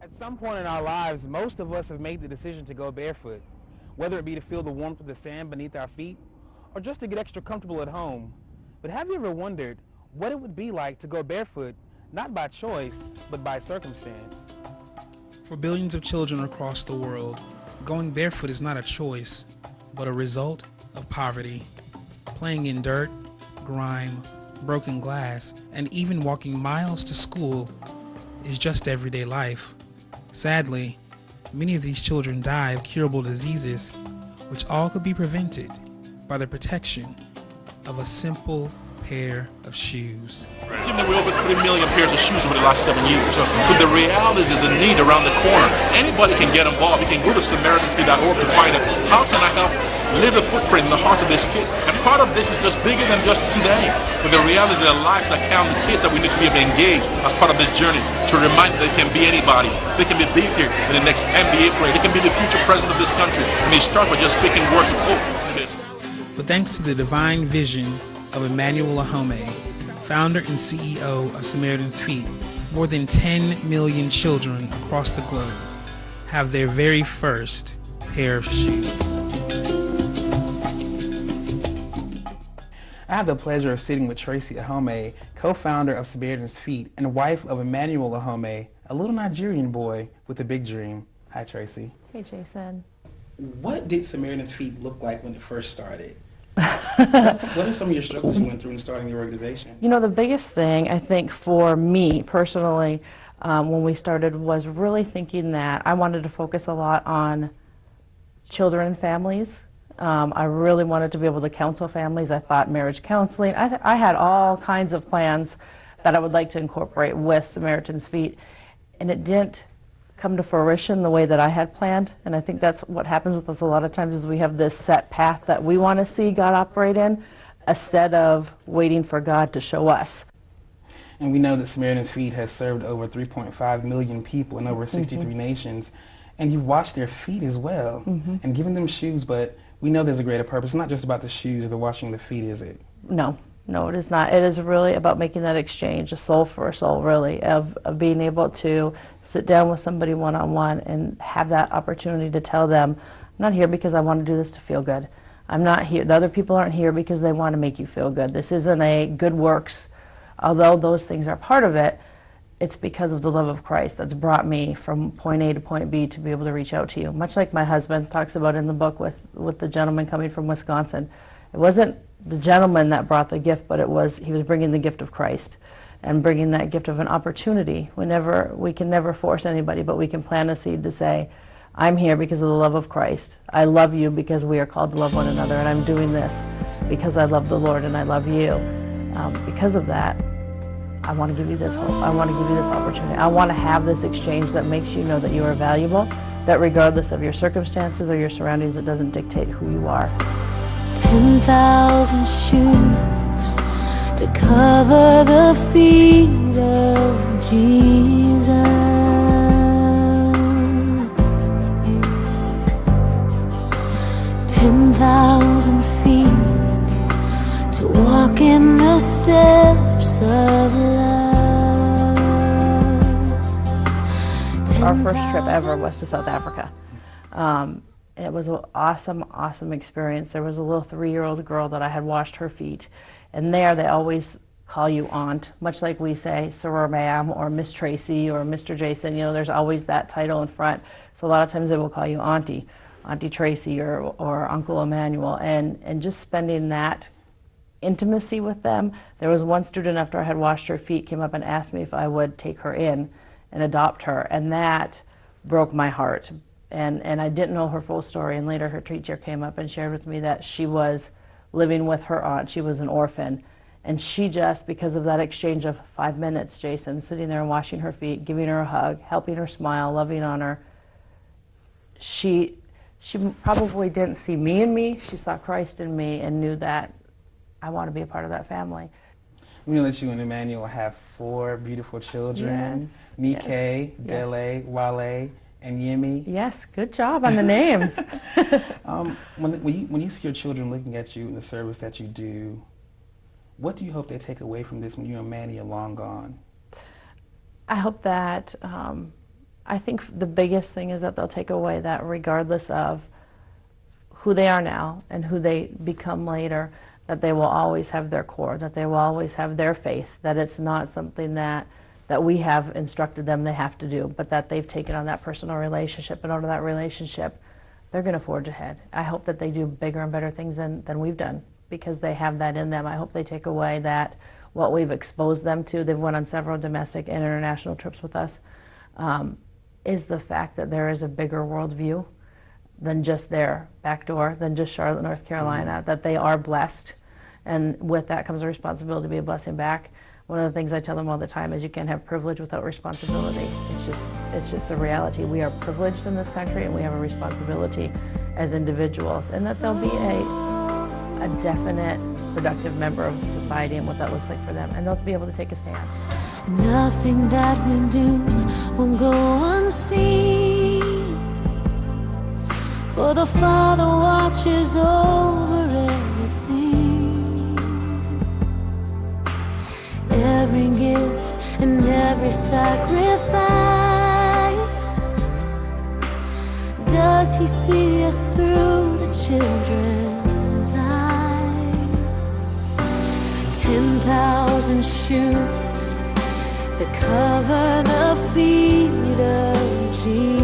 At some point in our lives, most of us have made the decision to go barefoot, whether it be to feel the warmth of the sand beneath our feet or just to get extra comfortable at home. But have you ever wondered what it would be like to go barefoot, not by choice, but by circumstance? For billions of children across the world, going barefoot is not a choice, but a result of poverty. Playing in dirt, grime, broken glass, and even walking miles to school is just everyday life. Sadly, many of these children die of curable diseases, which all could be prevented by the protection of a simple pair of shoes. Given that we're over 3 million pairs of shoes over the last 7 years. So the reality is there's a need around the corner. Anybody can get involved. You can go to Samaritan.org to find out how can I help live a footprint in the hearts of these kids. And part of this is just bigger than just today. But the reality is there are lives that count, the kids that we need to be able to engage as part of this journey to remind them that they can be anybody. They can be big here in the next NBA player. They can be the future president of this country. And they start by just speaking words of hope to this. But thanks to the divine vision of Emmanuel Ahome, founder and CEO of Samaritan's Feet, more than 10 million children across the globe have their very first pair of shoes. I have the pleasure of sitting with Tracy Ahome, co-founder of Samaritan's Feet and wife of Emmanuel Ahome, a little Nigerian boy with a big dream. Hi, Tracy. Hey, Jason. What did Samaritan's Feet look like when it first started? What are some of your struggles you went through in starting the organization? You know, the biggest thing, I think, for me personally, when we started was really thinking that I wanted to focus a lot on children and families. I really wanted to be able to counsel families. I thought marriage counseling. I had all kinds of plans that I would like to incorporate with Samaritan's Feet, and it didn't come to fruition the way that I had planned. And I think that's what happens with us a lot of times is we have this set path that we want to see God operate in instead of waiting for God to show us. And we know that Samaritan's Feet has served over 3.5 million people in over 63 nations. And you've washed their feet as well and given them shoes, but we know there's a greater purpose. It's not just about the shoes or the washing the feet, is it? No, it is not. It is really about making that exchange, a soul for a soul, really, of being able to sit down with somebody one-on-one and have that opportunity to tell them, I'm not here because I want to do this to feel good. I'm not here, the other people aren't here because they want to make you feel good. This isn't a good works, although those things are part of it. It's because of the love of Christ that's brought me from point A to point B to be able to reach out to you. Much like my husband talks about in the book with the gentleman coming from Wisconsin. It wasn't the gentleman that brought the gift, but he was bringing the gift of Christ and bringing that gift of an opportunity. We can never force anybody, but we can plant a seed to say, I'm here because of the love of Christ. I love you because we are called to love one another, and I'm doing this because I love the Lord and I love you. Because of that, I want to give you this hope. I want to give you this opportunity. I want to have this exchange that makes you know that you are valuable, that regardless of your circumstances or your surroundings, it doesn't dictate who you are. 10,000 shoes to cover the feet of Jesus. 10,000 feet to walk in the steps of love. Our first trip ever was to South Africa. It was an awesome experience. There was a little 3-year-old girl that I had washed her feet. And there they always call you aunt, much like we say Sir Ma'am or Miss Tracy or Mr. Jason. You know, there's always that title in front. So a lot of times they will call you Auntie Tracy or Uncle Emmanuel. And just spending that intimacy with them. There was one student after I had washed her feet came up and asked me if I would take her in and adopt her. And that broke my heart. And I didn't know her full story, and later her teacher came up and shared with me that she was living with her aunt. She was an orphan, and she just, because of that exchange of 5 minutes, Jason, sitting there and washing her feet, giving her a hug, helping her smile, loving on her, she probably didn't see me in me, she saw Christ in me and knew that I want to be a part of that family. We know that you and Emmanuel have 4 beautiful children, Yes, Nike, yes, Dele, Wale, and Yemi. Yes, good job on the names. When you see your children looking at you in the service that you do, what do you hope they take away from this when you and Manny are long gone? I hope that I think the biggest thing is that they'll take away that regardless of who they are now and who they become later, that they will always have their core, that they will always have their faith, that it's not something that we have instructed them they have to do, but that they've taken on that personal relationship, and out of that relationship, they're going to forge ahead. I hope that they do bigger and better things than we've done, because they have that in them. I hope they take away that what we've exposed them to, they've went on several domestic and international trips with us, is the fact that there is a bigger worldview than just their back door, than just Charlotte, North Carolina, that they are blessed. And with that comes a responsibility to be a blessing back. One of the things I tell them all the time is you can't have privilege without responsibility. It's just the reality. We are privileged in this country, and we have a responsibility as individuals, and that they'll be a definite, productive member of society and what that looks like for them, and they'll be able to take a stand. Nothing that we do will go unseen, for the Father watches over everything. Every gift and every sacrifice, does He see us through the children's eyes? 10,000 shoes to cover the feet of Jesus.